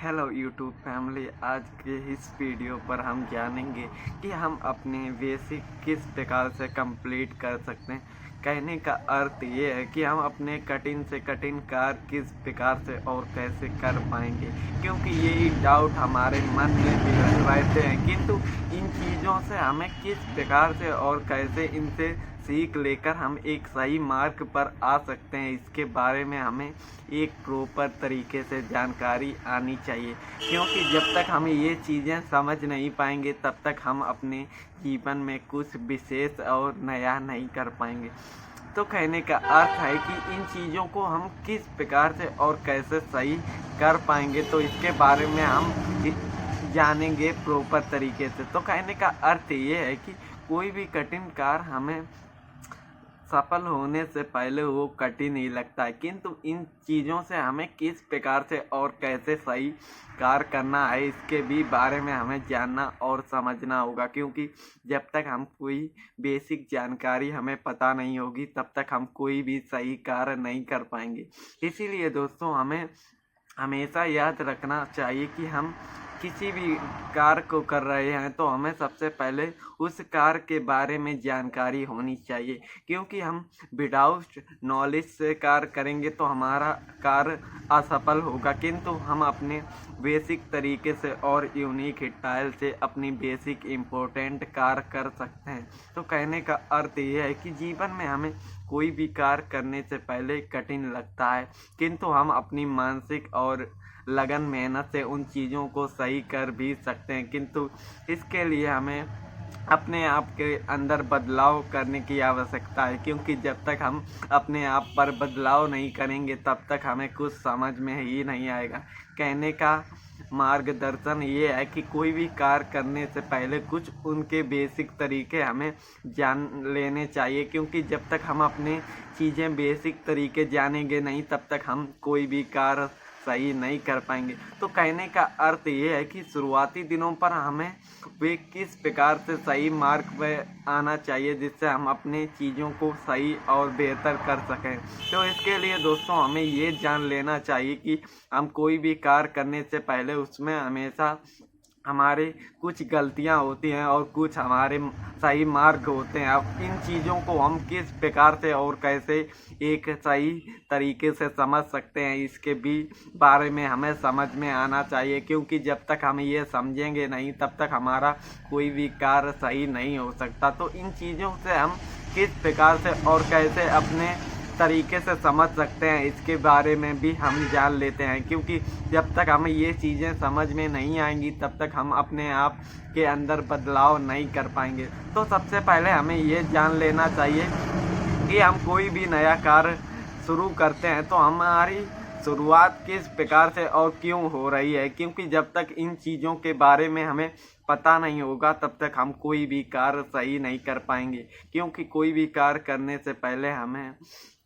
Hello YouTube family. आज के इस वीडियो पर हम जानेंगे कि हम अपने बेसिक किस प्रकार से कंप्लीट कर सकते हैं। कहने का अर्थ ये है कि हम अपने कठिन से कठिन कार्य किस प्रकार से और कैसे कर पाएंगे, क्योंकि यही डाउट हमारे मन में भी रहते हैं। किंतु इन चीज़ों से हमें किस प्रकार से और कैसे इनसे सीख लेकर हम एक सही मार्ग पर आ सकते हैं, इसके बारे में हमें एक प्रॉपर तरीके से जानकारी आनी चाहिए। क्योंकि जब तक हम ये चीज़ें समझ नहीं पाएंगे तब तक हम अपने जीवन में कुछ विशेष और नया नहीं कर पाएंगे। तो कहने का अर्थ है कि इन चीज़ों को हम किस प्रकार से और कैसे सही कर पाएंगे, तो इसके बारे में हम जानेंगे प्रॉपर तरीके से। तो कहने का अर्थ ये है कि कोई भी कठिन कार्य हमें सफल होने से पहले वो कठिन ही लगता है, किंतु इन चीज़ों से हमें किस प्रकार से और कैसे सही कार्य करना है इसके भी बारे में हमें जानना और समझना होगा। क्योंकि जब तक हम कोई बेसिक जानकारी हमें पता नहीं होगी तब तक हम कोई भी सही कार्य नहीं कर पाएंगे। इसीलिए दोस्तों, हमें हमेशा याद रखना चाहिए कि हम किसी भी कार्य को कर रहे हैं तो हमें सबसे पहले उस कार्य के बारे में जानकारी होनी चाहिए। क्योंकि हम विदाउट नॉलेज से कार्य करेंगे तो हमारा कार्य असफल होगा, किंतु हम अपने बेसिक तरीके से और यूनिक स्टाइल से अपनी बेसिक इम्पोर्टेंट कार्य कर सकते हैं। तो कहने का अर्थ ये है कि जीवन में हमें कोई भी कार्य करने से पहले कठिन लगता है, किंतु हम अपनी मानसिक और लगन मेहनत से उन चीज़ों को सही कर भी सकते हैं। किंतु इसके लिए हमें अपने आप के अंदर बदलाव करने की आवश्यकता है। क्योंकि जब तक हम अपने आप पर बदलाव नहीं करेंगे तब तक हमें कुछ समझ में ही नहीं आएगा। कहने का मार्गदर्शन ये है कि कोई भी कार्य करने से पहले कुछ उनके बेसिक तरीके हमें जान लेने चाहिए। क्योंकि जब तक हम अपने चीज़ें बेसिक तरीके जानेंगे नहीं तब तक हम कोई भी कार्य सही नहीं कर पाएंगे। तो कहने का अर्थ ये है कि शुरुआती दिनों पर हमें वे किस प्रकार से सही मार्ग पर आना चाहिए जिससे हम अपने चीज़ों को सही और बेहतर कर सकें। तो इसके लिए दोस्तों, हमें ये जान लेना चाहिए कि हम कोई भी कार्य करने से पहले उसमें हमेशा हमारे कुछ गलतियां होती हैं और कुछ हमारे सही मार्ग होते हैं। अब इन चीज़ों को हम किस प्रकार से और कैसे एक सही तरीके से समझ सकते हैं इसके भी बारे में हमें समझ में आना चाहिए। क्योंकि जब तक हम ये समझेंगे नहीं तब तक हमारा कोई भी कार्य सही नहीं हो सकता। तो इन चीज़ों से हम किस प्रकार से और कैसे अपने तरीके से समझ सकते हैं इसके बारे में भी हम जान लेते हैं। क्योंकि जब तक हमें ये चीज़ें समझ में नहीं आएंगी तब तक हम अपने आप के अंदर बदलाव नहीं कर पाएंगे। तो सबसे पहले हमें ये जान लेना चाहिए कि हम कोई भी नया कार्य शुरू करते हैं तो हमारी शुरुआत किस प्रकार से और क्यों हो रही है। क्योंकि जब तक इन चीज़ों के बारे में हमें पता नहीं होगा तब तक हम कोई भी कार्य सही नहीं कर पाएंगे। क्योंकि कोई भी कार्य करने से पहले हमें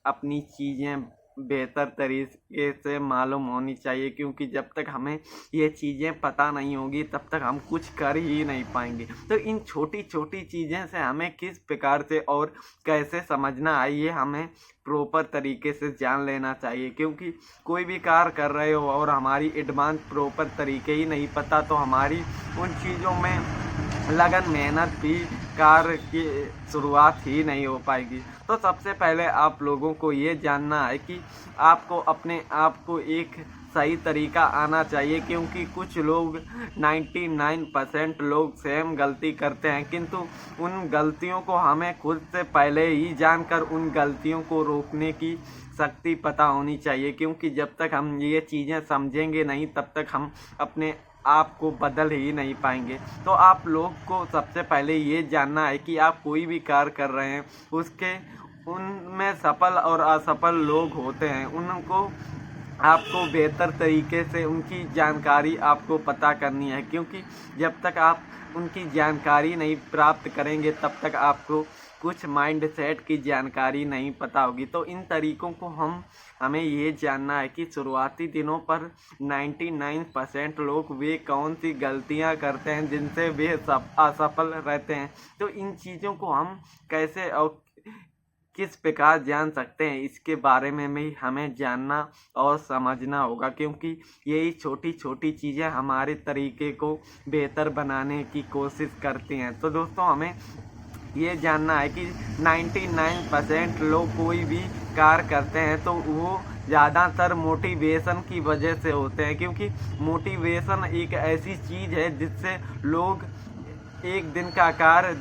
अपनी चीज़ें बेहतर तरीके से मालूम होनी चाहिए। क्योंकि जब तक हमें ये चीज़ें पता नहीं होगी तब तक हम कुछ कर ही नहीं पाएंगे। तो इन छोटी छोटी चीज़ें से हमें किस प्रकार से और कैसे समझना है ये हमें प्रॉपर तरीके से जान लेना चाहिए। क्योंकि कोई भी कार्य कर रहे हो और हमारी एडवांस प्रॉपर तरीके ही नहीं पता तो हमारी उन चीज़ों में लगन मेहनत भी कार्य की शुरुआत ही नहीं हो पाएगी। तो सबसे पहले आप लोगों को ये जानना है कि आपको अपने आप को एक सही तरीका आना चाहिए। क्योंकि कुछ लोग 99% लोग सेम गलती करते हैं, किंतु उन गलतियों को हमें खुद से पहले ही जानकर उन गलतियों को रोकने की शक्ति पता होनी चाहिए। क्योंकि जब तक हम ये चीज़ें समझेंगे नहीं तब तक हम अपने आप को बदल ही नहीं पाएंगे। तो आप लोग को सबसे पहले ये जानना है कि आप कोई भी कार्य कर रहे हैं उसके उनमें सफल और असफल लोग होते हैं, उनको आपको बेहतर तरीके से उनकी जानकारी आपको पता करनी है। क्योंकि जब तक आप उनकी जानकारी नहीं प्राप्त करेंगे तब तक आपको कुछ माइंड सेट की जानकारी नहीं पता होगी। तो इन तरीकों को हमें ये जानना है कि शुरुआती दिनों पर 99% लोग वे कौन सी गलतियां करते हैं जिनसे वे असफल रहते हैं। तो इन चीज़ों को हम कैसे और किस प्रकार जान सकते हैं, इसके बारे में भी हमें जानना और समझना होगा, क्योंकि यही छोटी छोटी चीज़ें हमारे तरीके को बेहतर बनाने की कोशिश करती हैं। तो दोस्तों हमें ये जानना है कि 99% लोग कोई भी कार्य करते हैं तो वो ज़्यादातर मोटिवेशन की वजह से होते हैं, क्योंकि मोटिवेशन एक ऐसी चीज़ है जिससे लोग एक दिन का कार्य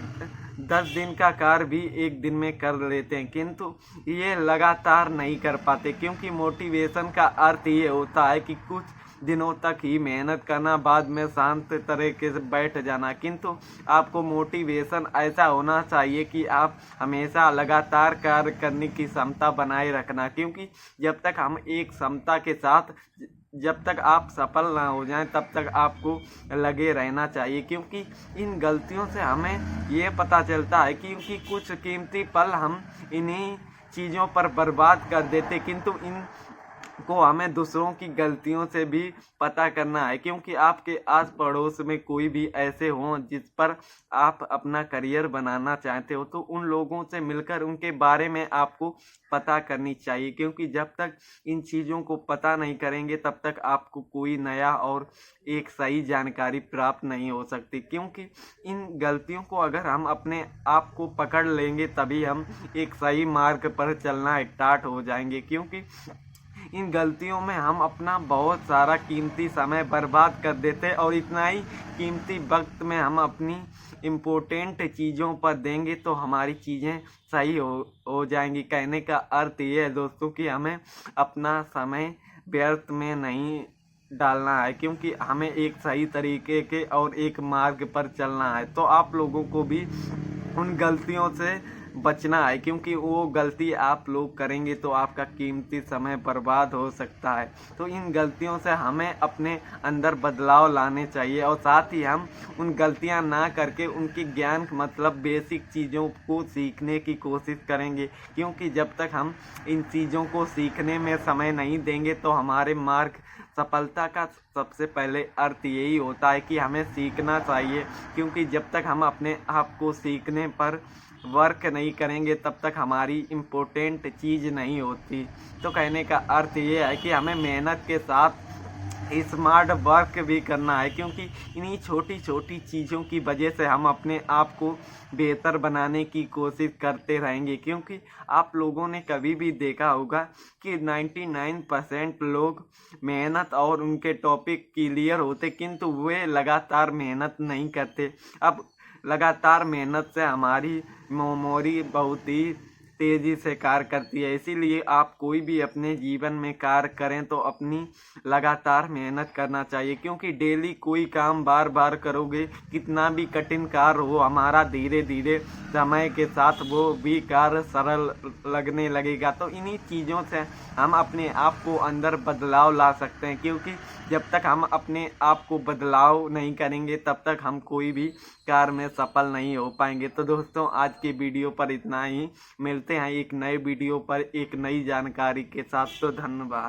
10 दिन का कार्य भी एक दिन में कर लेते हैं, किंतु ये लगातार नहीं कर पाते, क्योंकि मोटिवेशन का अर्थ ये होता है कि कुछ दिनों तक ही मेहनत करना, बाद में शांत तरीके से बैठ जाना। किंतु आपको मोटिवेशन ऐसा होना चाहिए कि आप हमेशा लगातार कार्य करने की क्षमता बनाए रखना, क्योंकि जब तक हम एक क्षमता के साथ जब तक आप सफल ना हो जाएं तब तक आपको लगे रहना चाहिए, क्योंकि इन गलतियों से हमें ये पता चलता है क्योंकि कुछ कीमती पल हम इन्हीं चीज़ों पर बर्बाद कर देते, किंतु इन को हमें दूसरों की गलतियों से भी पता करना है, क्योंकि आपके आस पड़ोस में कोई भी ऐसे हों जिस पर आप अपना करियर बनाना चाहते हो तो उन लोगों से मिलकर उनके बारे में आपको पता करनी चाहिए, क्योंकि जब तक इन चीज़ों को पता नहीं करेंगे तब तक आपको कोई नया और एक सही जानकारी प्राप्त नहीं हो सकती, क्योंकि इन गलतियों को अगर हम अपने आप को पकड़ लेंगे तभी हम एक सही मार्ग पर चलना स्टार्ट हो जाएंगे, क्योंकि इन गलतियों में हम अपना बहुत सारा कीमती समय बर्बाद कर देते हैं और इतना ही कीमती वक्त में हम अपनी इम्पोर्टेंट चीज़ों पर देंगे तो हमारी चीज़ें सही हो जाएंगी। कहने का अर्थ ये है दोस्तों कि हमें अपना समय व्यर्थ में नहीं डालना है, क्योंकि हमें एक सही तरीके के और एक मार्ग पर चलना है। तो आप लोगों को भी उन गलतियों से बचना है, क्योंकि वो गलती आप लोग करेंगे तो आपका कीमती समय बर्बाद हो सकता है। तो इन गलतियों से हमें अपने अंदर बदलाव लाने चाहिए और साथ ही हम उन गलतियां ना करके उनकी ज्ञान मतलब बेसिक चीज़ों को सीखने की कोशिश करेंगे, क्योंकि जब तक हम इन चीज़ों को सीखने में समय नहीं देंगे तो हमारे मार्ग सफलता का सबसे पहले अर्थ यही होता है कि हमें सीखना चाहिए, क्योंकि जब तक हम अपने आप को सीखने पर वर्क नहीं करेंगे तब तक हमारी इम्पोर्टेंट चीज़ नहीं होती। तो कहने का अर्थ ये है कि हमें मेहनत के साथ स्मार्ट वर्क भी करना है, क्योंकि इन्हीं छोटी छोटी चीज़ों की वजह से हम अपने आप को बेहतर बनाने की कोशिश करते रहेंगे, क्योंकि आप लोगों ने कभी भी देखा होगा कि 99% लोग मेहनत और उनके टॉपिक क्लियर होते किंतु वे लगातार मेहनत नहीं करते। अब लगातार मेहनत से हमारी मेमोरी बहुत ही तेज़ी से कार्य करती है, इसीलिए आप कोई भी अपने जीवन में कार्य करें तो अपनी लगातार मेहनत करना चाहिए, क्योंकि डेली कोई काम बार बार करोगे कितना भी कठिन कार्य हो हमारा धीरे धीरे समय के साथ वो भी कार्य सरल लगने लगेगा। तो इन्हीं चीज़ों से हम अपने आप को अंदर बदलाव ला सकते हैं, क्योंकि जब तक हम अपने आप को बदलाव नहीं करेंगे तब तक हम कोई भी कार्य में सफल नहीं हो पाएंगे। तो दोस्तों आज की वीडियो पर इतना ही, मिलते हैं एक नए वीडियो पर एक नई जानकारी के साथ। तो धन्यवाद।